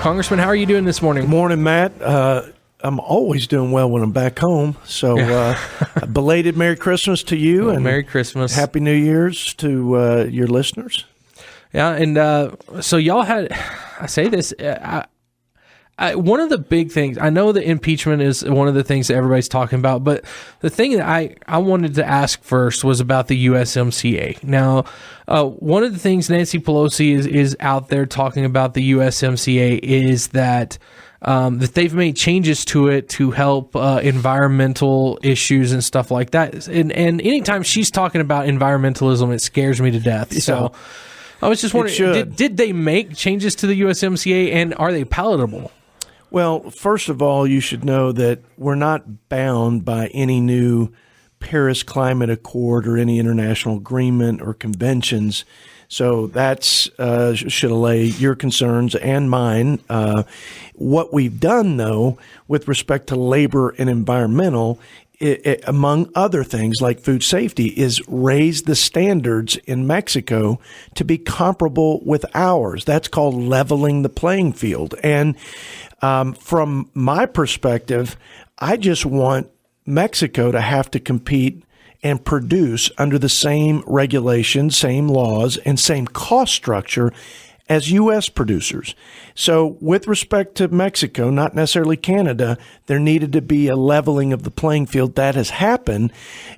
Congressman, how are you doing this morning? Good morning, Matt. I'm always doing well when I'm back home. So belated Merry Christmas to you. And Merry Christmas. Happy New Year's to your listeners. Yeah, and so y'all had, I say this, one of the big things, I know that impeachment is one of the things that everybody's talking about, but the thing that I wanted to ask first was about the USMCA. Now, one of the things Nancy Pelosi is out there talking about the USMCA is that they've made changes to it to help environmental issues and stuff like that. And anytime she's talking about environmentalism, it scares me to death. Yeah. So I was just wondering, did they make changes to the USMCA, and are they palatable? Well, first of all, you should know that we're not bound by any new Paris Climate Accord or any international agreement or conventions. So that's should allay your concerns and mine. What we've done, though, with respect to labor and environmental, among other things like food safety, is raise the standards in Mexico to be comparable with ours. That's called leveling the playing field. And from my perspective, I just want Mexico to have to compete and produce under the same regulations, same laws, and same cost structure as U.S. producers. So with respect to Mexico, not necessarily Canada, there needed to be a leveling of the playing field. That has happened,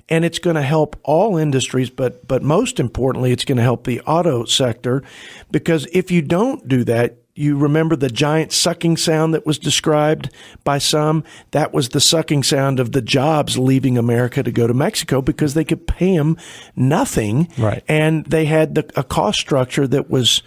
and it's going to help all industries, but most importantly, it's going to help the auto sector, because if you don't do that, you remember the giant sucking sound that was described by some? That was the sucking sound of the jobs leaving America to go to Mexico because they could pay them nothing. Right. And they had a cost structure that was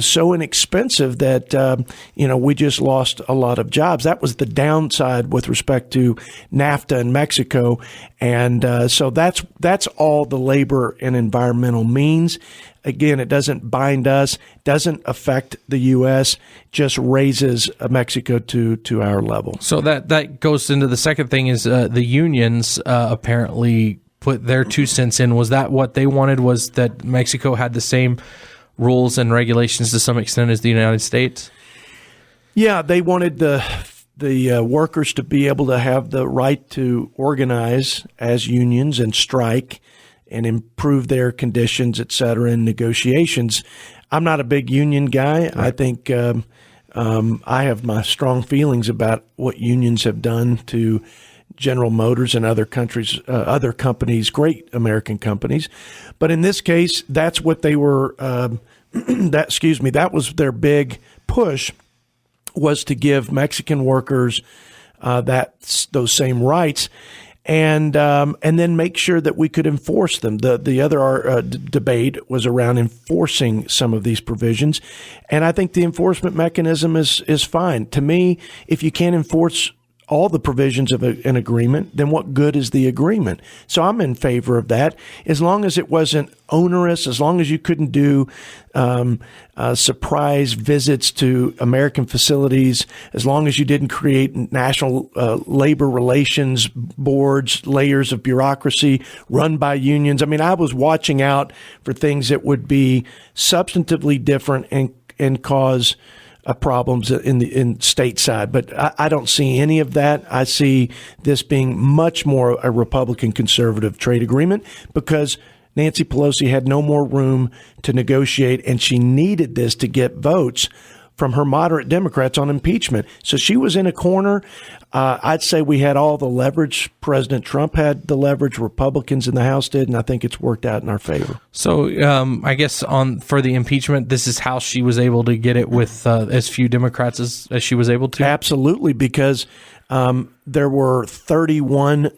so inexpensive that, we just lost a lot of jobs. That was the downside with respect to NAFTA and Mexico. And so that's all the labor and environmental means. Again, it doesn't bind us, doesn't affect the U.S., just raises Mexico to our level. So that goes into the second thing is the unions apparently put their 2 cents in. Was that what they wanted, was that Mexico had the same rules and regulations to some extent as the United States? Yeah, they wanted the workers to be able to have the right to organize as unions and strike and improve their conditions, et cetera, in negotiations. I'm not a big union guy. Right. I think I have my strong feelings about what unions have done to General Motors and other companies, great American companies. But in this case, that's what they were, that was their big push, was to give Mexican workers those same rights. And then make sure that we could enforce them. The other debate was around enforcing some of these provisions, and I think the enforcement mechanism is fine. To me, if you can't enforce all the provisions of an agreement, then what good is the agreement? So I'm in favor of that, as long as it wasn't onerous, as long as you couldn't do surprise visits to American facilities, as long as you didn't create national labor relations boards, layers of bureaucracy run by unions. I mean, I was watching out for things that would be substantively different and cause problems in stateside, but I don't see any of that. I see this being much more a Republican conservative trade agreement, because Nancy Pelosi had no more room to negotiate, and she needed this to get votes from her moderate Democrats on impeachment. So she was in a corner. I'd say we had all the leverage. President Trump had the leverage. Republicans in the House did, and I think it's worked out in our favor. So I guess for the impeachment, this is how she was able to get it with as few Democrats as she was able to? Absolutely, because there were 31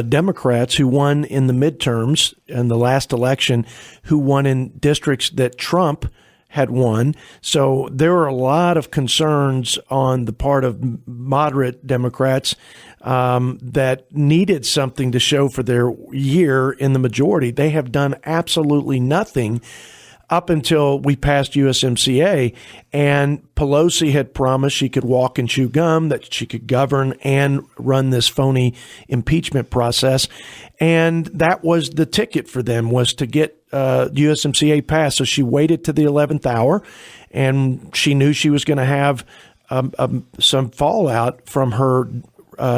Democrats who won in the midterms in the last election, who won in districts that Trump had won. So there were a lot of concerns on the part of moderate Democrats that needed something to show for their year in the majority. They have done absolutely nothing up until we passed USMCA, and Pelosi had promised she could walk and chew gum, that she could govern and run this phony impeachment process. And that was the ticket for them, was to get USMCA passed. So she waited to the 11th hour, and she knew she was going to have some fallout from her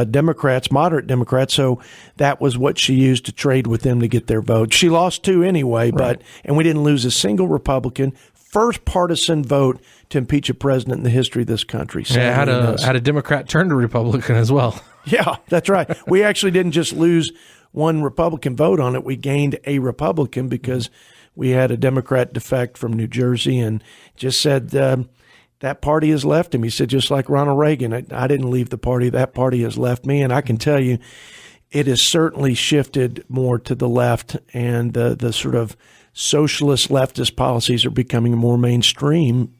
Democrats, moderate Democrats. So that was what she used to trade with them to get their vote. She lost 2 anyway, right. and we didn't lose a single Republican. First partisan vote to impeach a president in the history of this country. Yeah, had a Democrat turn to Republican as well. Yeah, that's right. We actually didn't just lose one Republican vote on it. We gained a Republican because we had a Democrat defect from New Jersey and just said that party has left him. He said, just like Ronald Reagan, I didn't leave the party. That party has left me. And I can tell you, it has certainly shifted more to the left, and the sort of socialist leftist policies are becoming more mainstream.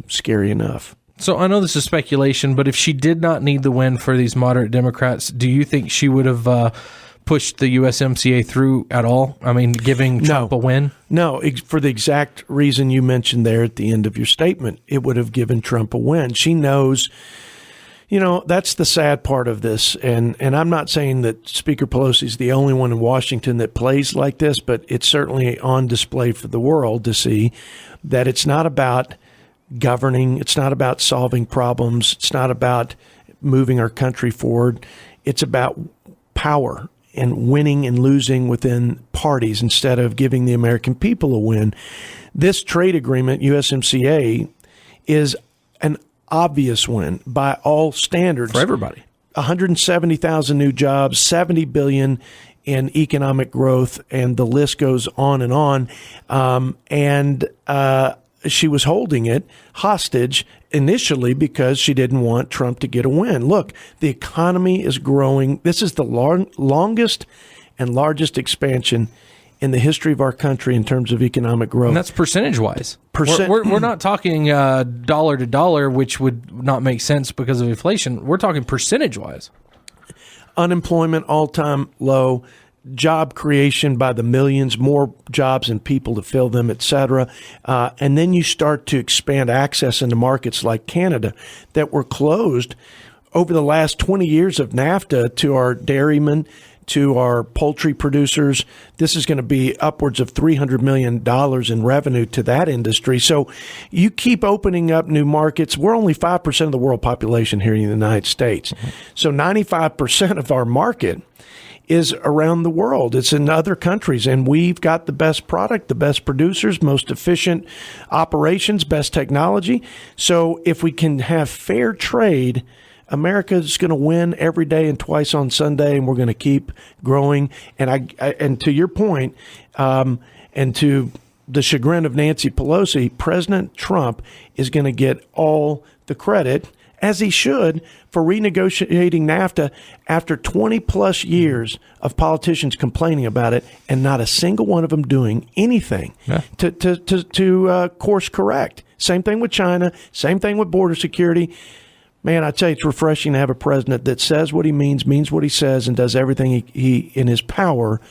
Scary enough. So I know this is speculation, but if she did not need the win for these moderate Democrats, do you think she would have pushed the USMCA through at all? I mean, giving Trump a win? No, for the exact reason you mentioned there at the end of your statement. It would have given Trump a win. She knows, that's the sad part of this. And I'm not saying that Speaker Pelosi is the only one in Washington that plays like this, but it's certainly on display for the world to see that it's not about governing. It's not about solving problems. It's not about moving our country forward. It's about power and winning and losing within parties instead of giving the American people a win. This trade agreement, USMCA, is an obvious win by all standards. For everybody. 170,000 new jobs, $70 billion in economic growth, and the list goes on and on. She was holding it hostage initially because she didn't want Trump to get a win. Look, the economy is growing. This is the longest and largest expansion in the history of our country in terms of economic growth. And that's percentage-wise. We're not talking dollar to dollar, which would not make sense because of inflation. We're talking percentage-wise. Unemployment all-time low. Job creation by the millions, more jobs and people to fill them, et cetera. And then you start to expand access into markets like Canada that were closed over the last 20 years of NAFTA to our dairymen, to our poultry producers. This is going to be upwards of $300 million in revenue to that industry. So you keep opening up new markets. We're only 5% of the world population here in the United States. So 95% of our market is around the world. It's in other countries, and we've got the best product, the best producers, most efficient operations, best technology. So if we can have fair trade, America is going to win every day and twice on Sunday, and we're going to keep growing. And to your point, and to the chagrin of Nancy Pelosi, President Trump is going to get all the credit, as he should, for renegotiating NAFTA after 20 plus years of politicians complaining about it and not a single one of them doing anything to course correct. Same thing with China, same thing with border security. Man, I tell you, it's refreshing to have a president that says what he means what he says, and does everything he in his power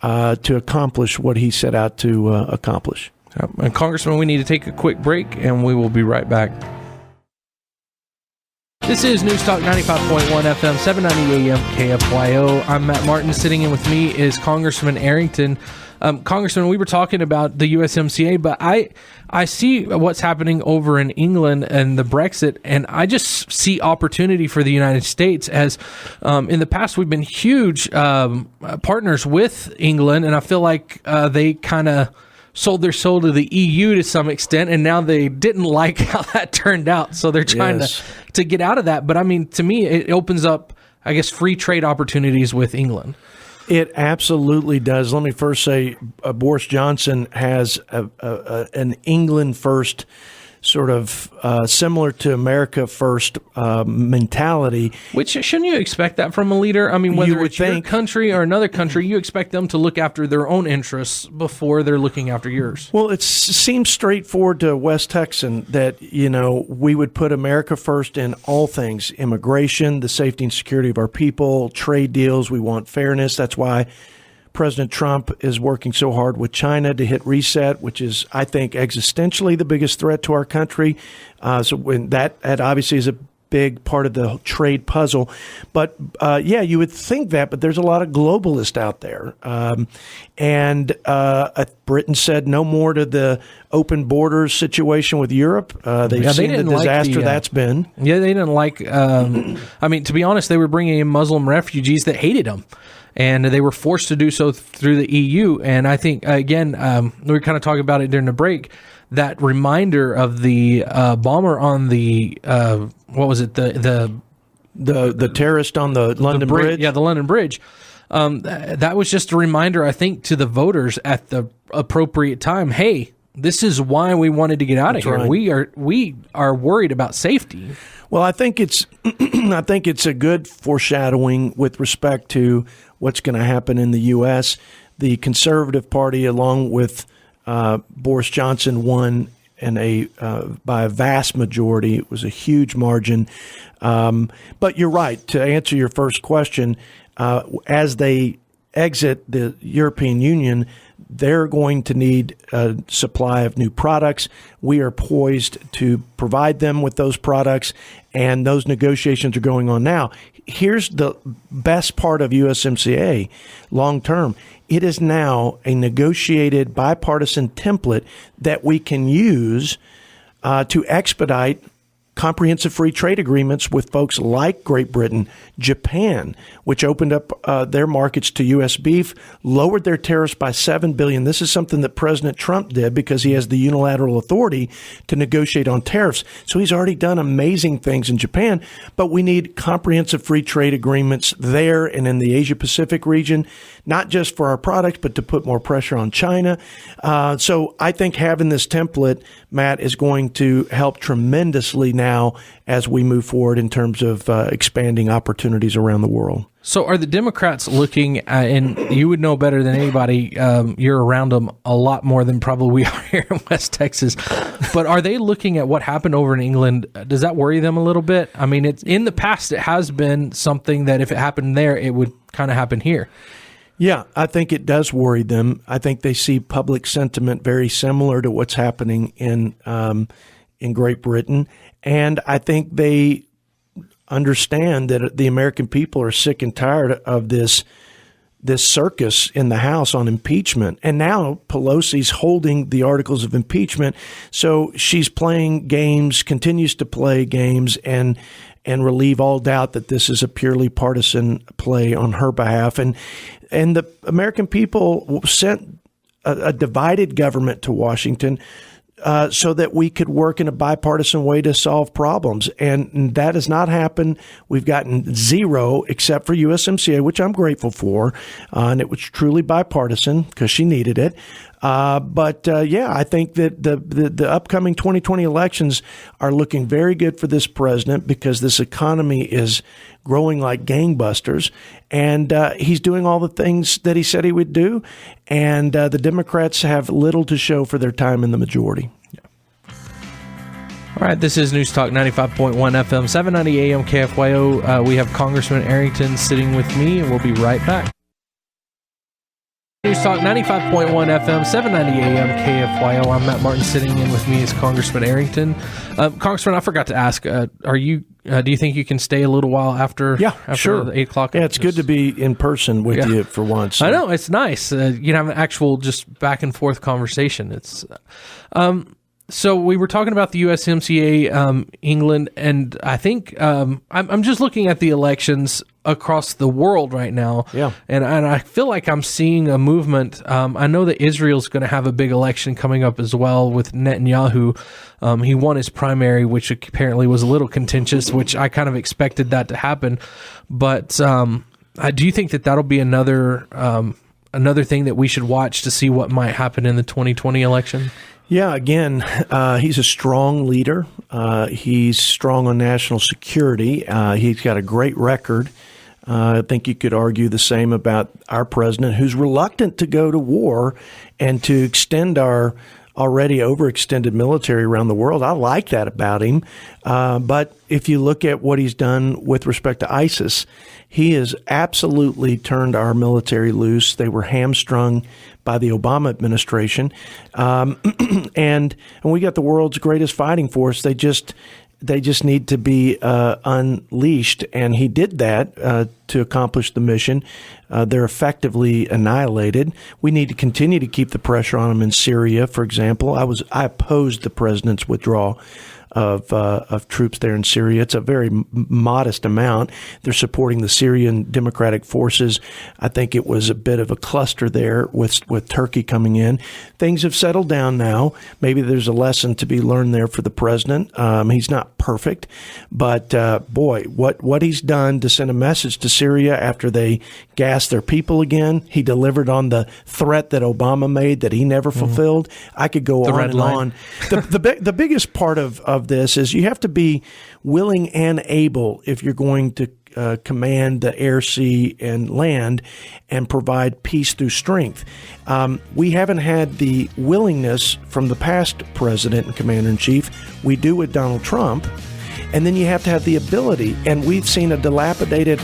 to accomplish what he set out to accomplish. And Congressman, we need to take a quick break, and we will be right back. This is News Talk 95.1 FM, 790 AM KFYO. I'm Matt Martin. Sitting in with me is Congressman Arrington. Congressman, we were talking about the USMCA, but I see what's happening over in England and the Brexit, and I just see opportunity for the United States as in the past we've been huge partners with England, and I feel like they kind of sold their soul to the EU to some extent, and now they didn't like how that turned out, so they're trying to get out of that. But I mean, to me, it opens up, I guess, free trade opportunities with England. It absolutely does. Let me first say Boris Johnson has an England first sort of similar to America first mentality. Which, shouldn't you expect that from a leader? I mean, whether it's your country or another country, you expect them to look after their own interests before they're looking after yours. Well, it seems straightforward to a West Texan that, we would put America first in all things: immigration, the safety and security of our people, trade deals. We want fairness. That's why President Trump is working so hard with China to hit reset, which is, I think, existentially the biggest threat to our country. So when that obviously is a big part of the trade puzzle. But yeah, you would think that, but there's a lot of globalists out there. And Britain said no more to the open borders situation with Europe. They've seen the disaster that's been. Yeah, they didn't like, I mean, to be honest, they were bringing in Muslim refugees that hated them. And they were forced to do so through the EU. And I think, again, we were kind of talking about it during the break, that reminder of the bomber on the, what was it, the terrorist on the London Bridge? Yeah, the London Bridge. That was just a reminder, I think, to the voters at the appropriate time. Hey, this is why we wanted to get out of here. Right. We are worried about safety. Well, I think it's a good foreshadowing with respect to what's going to happen in the U.S. The Conservative Party, along with Boris Johnson, won by a vast majority. It was a huge margin. But you're right. To answer your first question, as they exit the European Union, they're going to need a supply of new products. We are poised to provide them with those products, and those negotiations are going on now. Here's the best part of USMCA long term. It is now a negotiated bipartisan template that we can use to expedite comprehensive free trade agreements with folks like Great Britain, Japan, which opened up their markets to U.S. beef, lowered their tariffs by $7 billion. This is something that President Trump did because he has the unilateral authority to negotiate on tariffs. So he's already done amazing things in Japan, but we need comprehensive free trade agreements there and in the Asia-Pacific region, not just for our products, but to put more pressure on China. So I think having this template, Matt, is going to help tremendously now as we move forward in terms of expanding opportunities around the world. So are the Democrats looking at, and you would know better than anybody, you're around them a lot more than probably we are here in West Texas, but are they looking at what happened over in England? Does that worry them a little bit? I mean, it's in the past, it has been something that if it happened there, it would kind of happen here. Yeah, I think it does worry them. I think they see public sentiment very similar to what's happening in Great Britain. And I think they understand that the American people are sick and tired of this circus in the House on impeachment. And now Pelosi's holding the articles of impeachment. So she's playing games, continues to play games, and relieve all doubt that this is a purely partisan play on her behalf. And the American people sent a divided government to Washington so that we could work in a bipartisan way to solve problems. And that has not happened. We've gotten zero except for USMCA, which I'm grateful for. And it was truly bipartisan because she needed it. But I think that the upcoming 2020 elections are looking very good for this president because this economy is growing like gangbusters. And he's doing all the things that he said he would do. And the Democrats have little to show for their time in the majority. All right, this is News Talk 95.1 FM, 790 AM KFYO. We have Congressman Arrington sitting with me, and we'll be right back. News Talk 95.1 FM, 790 AM KFYO. I'm Matt Martin. Sitting in with me is Congressman Arrington. Congressman, I forgot to ask, do you think you can stay a little while after sure. the 8 o'clock? Yeah, it's good to be in person with you for once. I know, it's nice. You have an actual just back and forth conversation. It's so we were talking about the USMCA, England, and I think I'm just looking at the elections across the world right now. Yeah. And I feel like I'm seeing a movement. I know that Israel's going to have a big election coming up as well with Netanyahu. He won his primary, which apparently was a little contentious, which I kind of expected that to happen. But do you think that that'll be another thing that we should watch to see what might happen in the 2020 election? Yeah, again, he's a strong leader. He's strong on national security. He's got a great record. I think you could argue the same about our president, who's reluctant to go to war and to extend our already overextended military around the world. I like that about him. But if you look at what he's done with respect to ISIS, he has absolutely turned our military loose. They were hamstrung by the Obama administration. And we got the world's greatest fighting force. They just They just need to be unleashed, and he did that to accomplish the mission. They're effectively annihilated. We need to continue to keep the pressure on them in Syria, for example. I opposed the president's withdrawal of troops there in Syria. It's a very modest amount. They're supporting the Syrian Democratic Forces. I think it was a bit of a cluster there with Turkey coming in. Things have settled down now. Maybe there's a lesson to be learned there for the president. He's not perfect, but boy, what he's done to send a message to Syria after they gassed their people again. He delivered on the threat that Obama made that he never fulfilled. I could go on and on. The biggest part of this is you have to be willing and able if you're going to command the air, sea, and land and provide peace through strength. We haven't had the willingness from the past president and commander-in-chief. We do with Donald Trump. And then you have to have the ability. And we've seen a dilapidated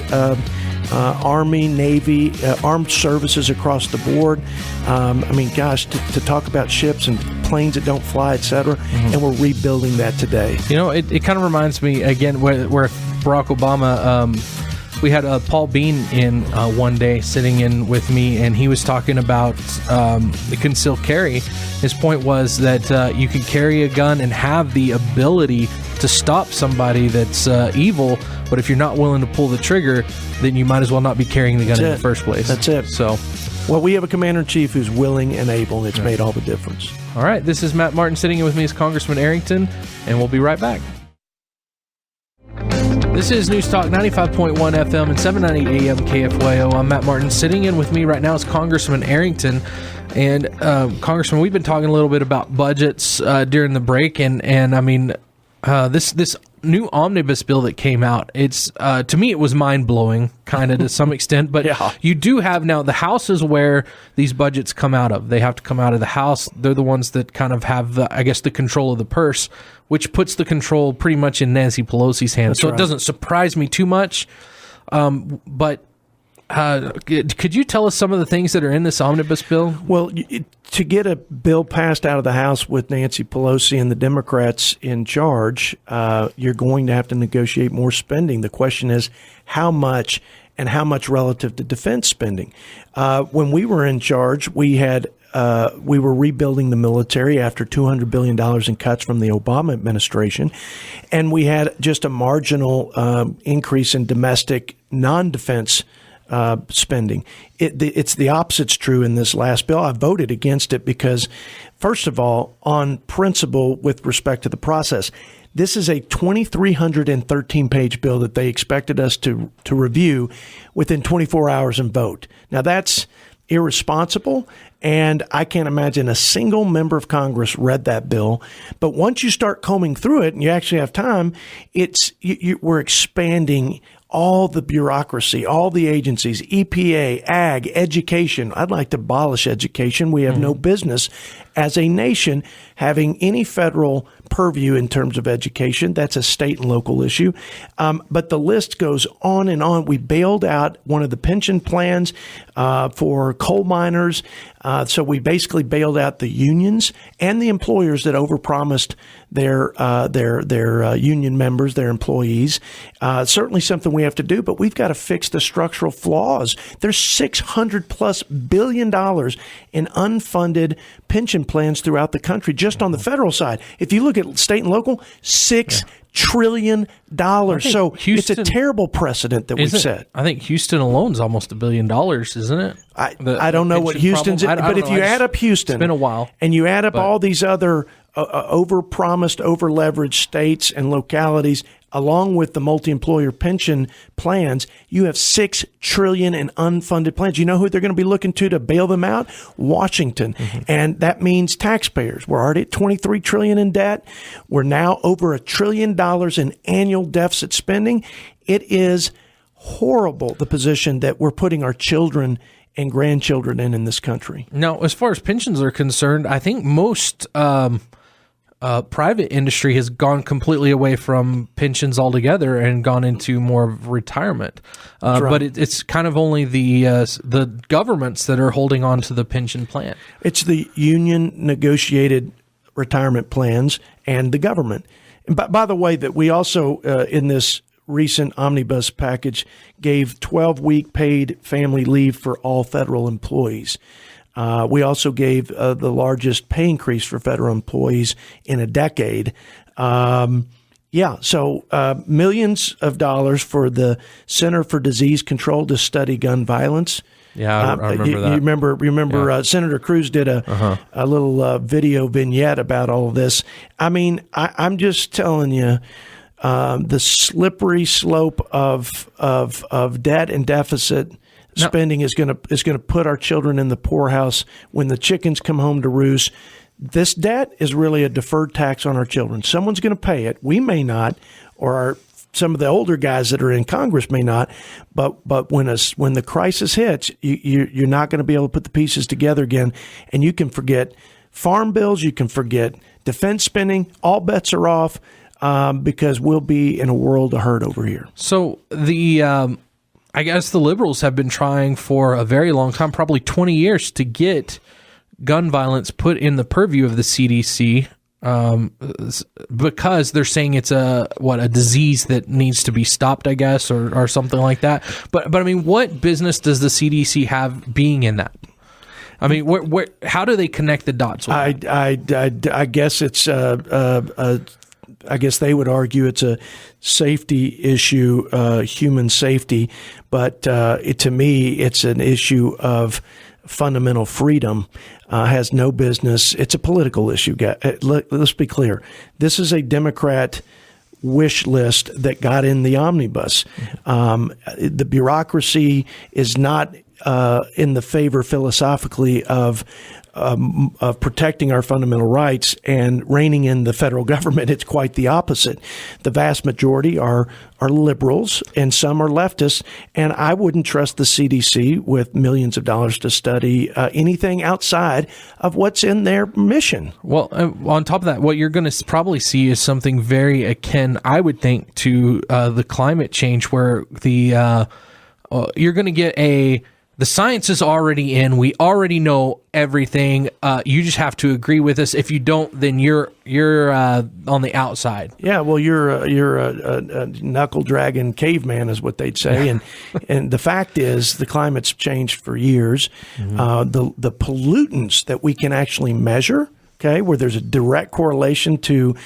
Army, Navy, armed services across the board. I mean, gosh, to talk about ships and planes that don't fly, et cetera, and we're rebuilding that today. You know, it kind of reminds me, again, where Barack Obama, we had Paul Bean in one day sitting in with me, and he was talking about the concealed carry. His point was that you can carry a gun and have the ability to stop somebody that's evil, but if you're not willing to pull the trigger, then you might as well not be carrying the gun in the first place. That's it. So, well, we have a commander-in-chief who's willing and able, and it's made all the difference. All right, this is Matt Martin. Sitting in with me is Congressman Arrington, and we'll be right back. This is News Talk 95.1 FM and 790 AM KFYO. I'm Matt Martin. Sitting in with me right now is Congressman Arrington. And Congressman, we've been talking a little bit about budgets during the break, and I mean, this new omnibus bill that came out, it's to me it was mind-blowing kind of to some extent, but you do have now, the House is where these budgets come out of. They have to come out of the House. They're the ones that kind of have the control of the purse, which puts the control pretty much in Nancy Pelosi's hands. It doesn't surprise me too much, but could you tell us some of the things that are in this omnibus bill? Well, to get a bill passed out of the House with Nancy Pelosi and the Democrats in charge, you're going to have to negotiate more spending. The question is how much, and how much relative to defense spending. When we were in charge, we were rebuilding the military after $200 billion in cuts from the Obama administration, and we had just a marginal increase in domestic non-defense spending. It's the opposite's true in this last bill. I voted against it because, first of all, on principle with respect to the process, this is a 2,313-page bill that they expected us to review within 24 hours and vote. Now, that's irresponsible, and I can't imagine a single member of Congress read that bill. But once you start combing through it and you actually have time, we're expanding all the bureaucracy, all the agencies, EPA, ag, education. I'd like to abolish education. We have no business as a nation having any federal purview in terms of education. That's a state and local issue. But the list goes on and on. We bailed out one of the pension plans for coal miners. So we basically bailed out the unions and the employers that overpromised their union members, their employees. Certainly something we have to do, but we've got to fix the structural flaws. There's $600+ billion in unfunded pension plans throughout the country, just on the federal side. If you look at state and local, $6 trillion. So it's a terrible precedent that we've set. I think Houston alone is almost $1 billion, isn't it? I don't know what Houston's, but if you add up Houston, it's been a while, and you add up all these other over-promised, over-leveraged states and localities, along with the multi-employer pension plans, you have $6 trillion in unfunded plans. You know who they're going to be looking to bail them out? Washington. And that means taxpayers. We're already at $23 trillion in debt. We're now over $1 trillion in annual deficit spending. It is horrible, the position that we're putting our children and grandchildren in this country. Now, as far as pensions are concerned, I think most private industry has gone completely away from pensions altogether and gone into more of retirement. Right. But it's kind of only the governments that are holding on to the pension plan. It's the union negotiated retirement plans and the government. by the way, that we also, in this recent omnibus package, gave 12-week paid family leave for all federal employees. We also gave the largest pay increase for federal employees in a decade. So millions of dollars for the Center for Disease Control to study gun violence. Yeah, I remember that. You remember Senator Cruz did a little video vignette about all of this. I mean, I'm just telling you, the slippery slope of debt and deficit spending is going to put our children in the poorhouse when the chickens come home to roost. This debt is really a deferred tax on our children. Someone's going to pay it. We may not, or some of the older guys that are in Congress may not. But when the crisis hits, you're not going to be able to put the pieces together again, and you can forget farm bills. You can forget defense spending. All bets are off. Because we'll be in a world of hurt over here. So I guess the liberals have been trying for a very long time, probably 20 years, to get gun violence put in the purview of the CDC, because they're saying it's a disease that needs to be stopped, I guess, or something like that. But I mean, what business does the CDC have being in that? I mean, how do they connect the dots? I guess it's I guess they would argue it's a safety issue, human safety, but to me, it's an issue of fundamental freedom. Has no business. It's a political issue. Let's be clear. This is a Democrat wish list that got in the omnibus. The bureaucracy is not in the favor philosophically of protecting our fundamental rights and reining in the federal government. It's quite the opposite. The vast majority are liberals and some are leftists, and I wouldn't trust the CDC with millions of dollars to study anything outside of what's in their mission. Well, on top of that, what you're going to probably see is something very akin, I would think, to the climate change, where you're going to get the science is already in. We already know everything. You just have to agree with us. If you don't, then you're on the outside. Yeah, well, you're a knuckle dragging caveman, is what they'd say. And the fact is, the climate's changed for years. Mm-hmm. The pollutants that we can actually measure, okay, where there's a direct correlation to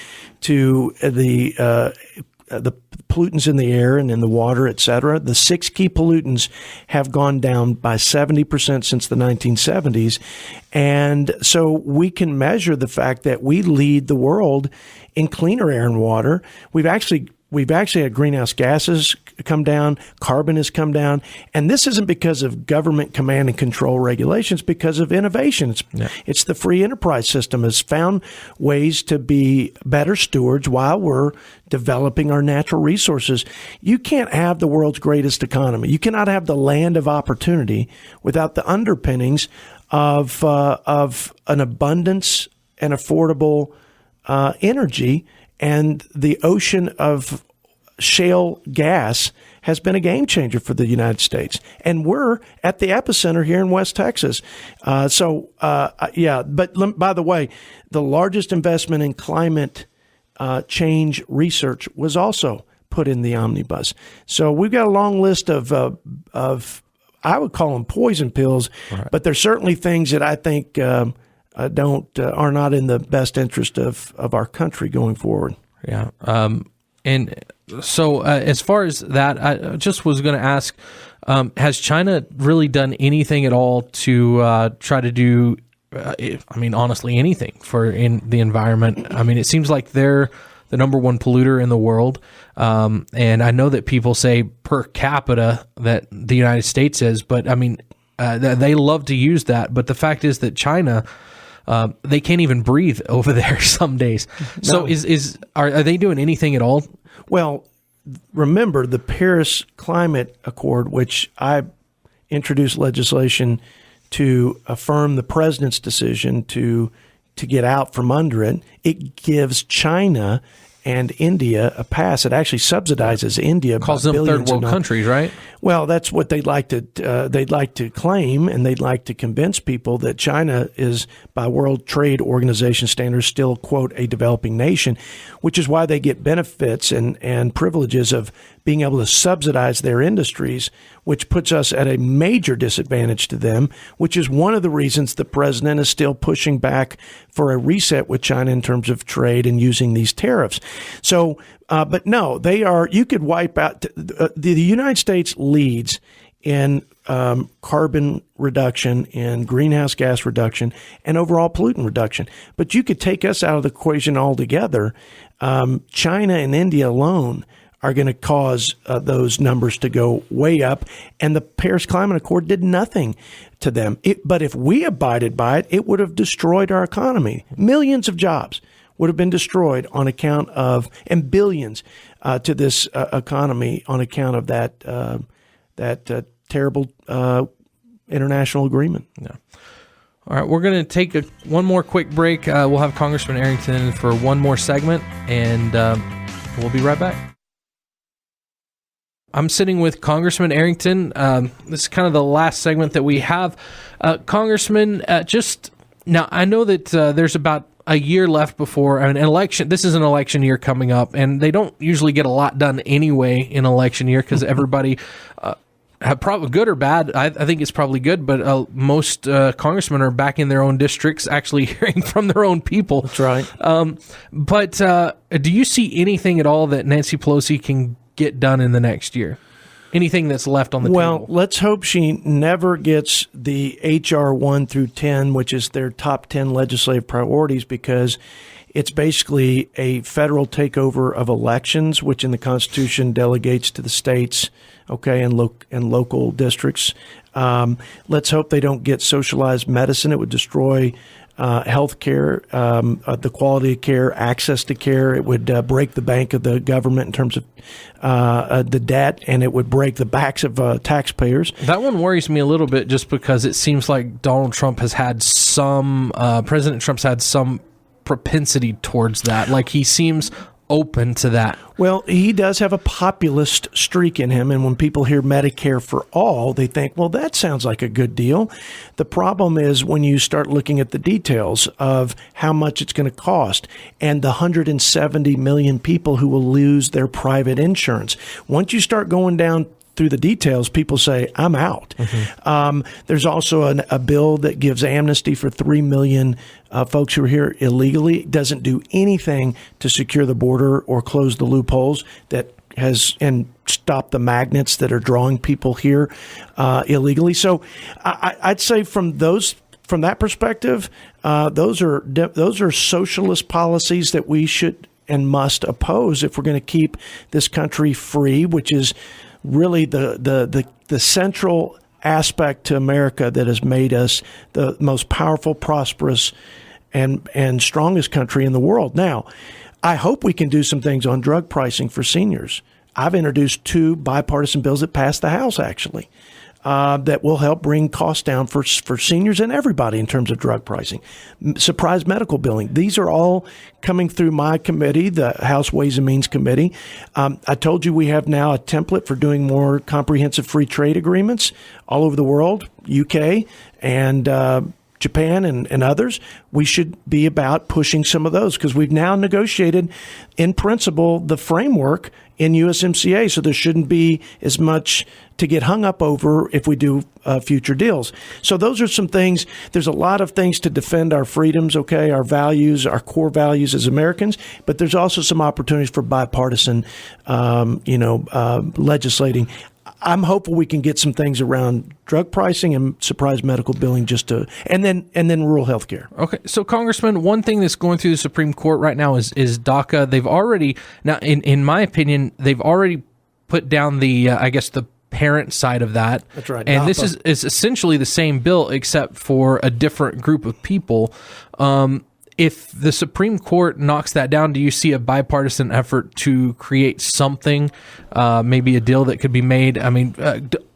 the pollutants in the air and in the water, et cetera. The 6 key pollutants have gone down by 70% since the 1970s. And so we can measure the fact that we lead the world in cleaner air and water. We've actually had greenhouse gases come down, carbon has come down, and this isn't because of government command and control regulations, because of innovation. It's the free enterprise system has found ways to be better stewards while we're developing our natural resources. You can't have the world's greatest economy. You cannot have the land of opportunity without the underpinnings of an abundance and affordable energy. And the ocean of shale gas has been a game changer for the United States. And we're at the epicenter here in West Texas. But by the way, the largest investment in climate change research was also put in the omnibus. So we've got a long list of I would call them poison pills, right, but there's certainly things that I think are not in the best interest of our country going forward. Yeah. And so as far as that, I just was going to ask, has China really done anything at all to try to do, honestly, anything in the environment? I mean, it seems like they're the number one polluter in the world. And I know that people say per capita that the United States is, but I mean, they love to use that. But the fact is that China, they can't even breathe over there some days. So are they doing anything at all? Well, remember the Paris Climate Accord, which I introduced legislation to affirm the president's decision to get out from under it. It gives China and India pass. It actually subsidizes India. Calls them third world countries, right? Well, that's what they'd like to claim, and they'd like to convince people that China is, by World Trade Organization standards, still, quote, a developing nation, which is why they get benefits and privileges of being able to subsidize their industries, which puts us at a major disadvantage to them, which is one of the reasons the president is still pushing back for a reset with China in terms of trade and using these tariffs. So, but no, they are, you could wipe out, the United States leads in carbon reduction, in greenhouse gas reduction, and overall pollutant reduction. But you could take us out of the equation altogether. China and India alone are going to cause those numbers to go way up. And the Paris Climate Accord did nothing to them. But if we abided by it, it would have destroyed our economy. Millions of jobs would have been destroyed on account of, and billions to this economy on account of that terrible international agreement. Yeah. All right, we're going to take one more quick break. We'll have Congressman Arrington for one more segment, and we'll be right back. I'm sitting with Congressman Arrington. This is kind of the last segment that we have. Congressman, now I know that there's about a year left before an election. This is an election year coming up, and they don't usually get a lot done anyway in election year because everybody have probably good or bad. I think it's probably good, but most congressmen are back in their own districts, actually hearing from their own people. That's right. But do you see anything at all that Nancy Pelosi can get done in the next year? Anything that's left on the table? Well, let's hope she never gets the H.R. 1 through 10, which is their top 10 legislative priorities, because it's basically a federal takeover of elections, which in the Constitution delegates to the states, okay, and local districts. Let's hope they don't get socialized medicine. It would destroy health care, the quality of care, access to care. It would break the bank of the government in terms of the debt, and it would break the backs of taxpayers. That one worries me a little bit just because it seems like Donald Trump has had President Trump's had some propensity towards that. Like he seems open to that. Well, he does have a populist streak in him, and when people hear Medicare for all, they think, well, that sounds like a good deal. The problem is when you start looking at the details of how much it's going to cost and the 170 million people who will lose their private insurance. Once you start going down through the details, people say, I'm out. Mm-hmm. There's also a bill that gives amnesty for 3 million folks who are here illegally. It doesn't do anything to secure the border or close the loopholes that and stop the magnets that are drawing people here illegally. So I'd say from that perspective, those are socialist policies that we should and must oppose if we're going to keep this country free, which is really the central aspect to America that has made us the most powerful, prosperous, and strongest country in the world. Now, I hope we can do some things on drug pricing for seniors. I've introduced 2 bipartisan bills that passed the House, actually, that will help bring costs down for seniors and everybody in terms of drug pricing. Surprise medical billing. These are all coming through my committee, the House Ways and Means Committee. I told you we have now a template for doing more comprehensive free trade agreements all over the world, UK and Japan and others. We should be about pushing some of those because we've now negotiated, in principle, the framework in USMCA. So there shouldn't be as much to get hung up over if we do future deals. So those are some things. There's a lot of things to defend our freedoms, okay, our values, our core values as Americans. But there's also some opportunities for bipartisan, legislating. I'm hopeful we can get some things around drug pricing and surprise medical billing and then rural health care. Okay. So, Congressman, one thing that's going through the Supreme Court right now is DACA. They've already, now, in my opinion, they've already put down the parent side of that. That's right. And this is essentially the same bill except for a different group of people. If the Supreme Court knocks that down, do you see a bipartisan effort to create something, maybe a deal that could be made? I mean,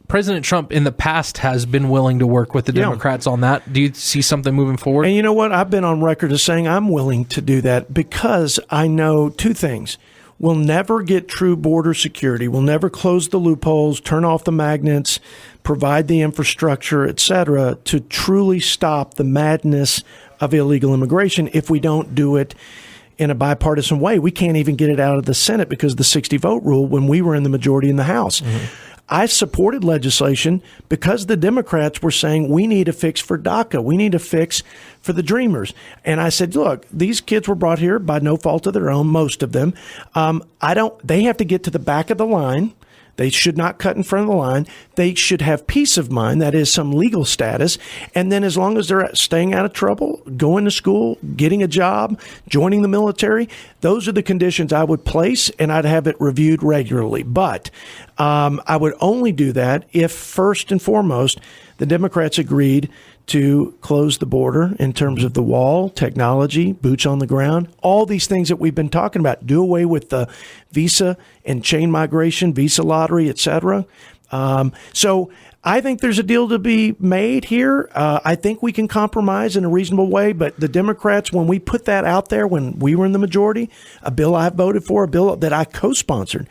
President Trump in the past has been willing to work with the Democrats on that. Do you see something moving forward? And you know what? I've been on record as saying I'm willing to do that because I know two things. We'll never get true border security. We'll never close the loopholes, turn off the magnets, provide the infrastructure, et cetera, to truly stop the madness of illegal immigration if we don't do it in a bipartisan way. We can't even get it out of the Senate because of the 60-vote rule when we were in the majority in the House. I supported legislation because the Democrats were saying we need a fix for DACA. We need a fix for the Dreamers. And I said, look, these kids were brought here by no fault of their own, most of them. They have to get to the back of the line. They should not cut in front of the line. They should have peace of mind, that is some legal status. And then as long as they're staying out of trouble, going to school, getting a job, joining the military, those are the conditions I would place, and I'd have it reviewed regularly. But I would only do that if, first and foremost, the Democrats agreed to close the border in terms of the wall, technology, boots on the ground, all these things that we've been talking about. Do away with the visa and chain migration, visa lottery, et cetera. So I think there's a deal to be made here. I think we can compromise in a reasonable way. But the Democrats, when we put that out there, when we were in the majority, a bill I voted for, a bill that I co-sponsored,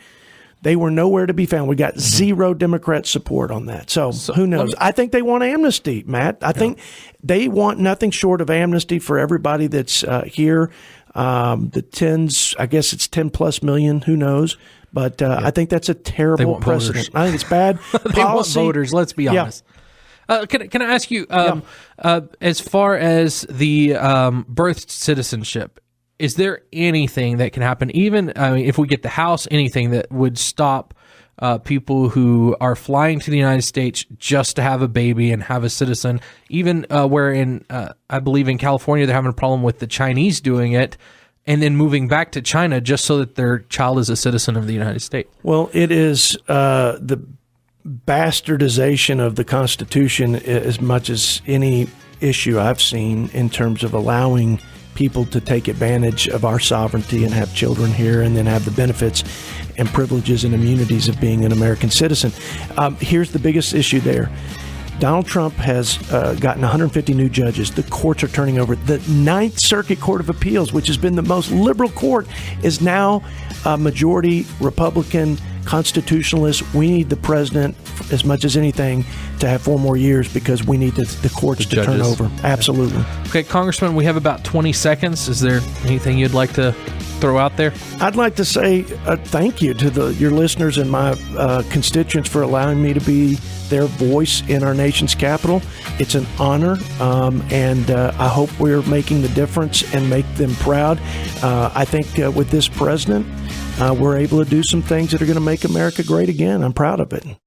they were nowhere to be found. We got zero Democrat support on that. So who knows? I think they want amnesty, Matt. I think they want nothing short of amnesty for everybody that's here. The tens, I guess it's 10 plus million. Who knows? But I think that's a terrible precedent. I think it's bad policy. They want voters. Let's be honest. Can I ask you, as far as the birth citizenship, is there anything that can happen, even if we get the House, anything that would stop people who are flying to the United States just to have a baby and have a citizen, even where I believe in California, they're having a problem with the Chinese doing it and then moving back to China just so that their child is a citizen of the United States? Well, it is the bastardization of the Constitution as much as any issue I've seen in terms of allowing people to take advantage of our sovereignty and have children here and then have the benefits and privileges and immunities of being an American citizen. Here's the biggest issue there. Donald Trump has gotten 150 new judges. The courts are turning over. The Ninth Circuit Court of Appeals, which has been the most liberal court, is now a majority Republican constitutionalist. We need the president, as much as anything, to have 4 more years because we need the courts to turn over. Absolutely. Okay, Congressman, we have about 20 seconds. Is there anything you'd like to throw out there? I'd like to say thank you to your listeners and my constituents for allowing me to be their voice in our nation's capital. It's an honor, and I hope we're making the difference and make them proud. I think with this president, we're able to do some things that are going to make America great again. I'm proud of it.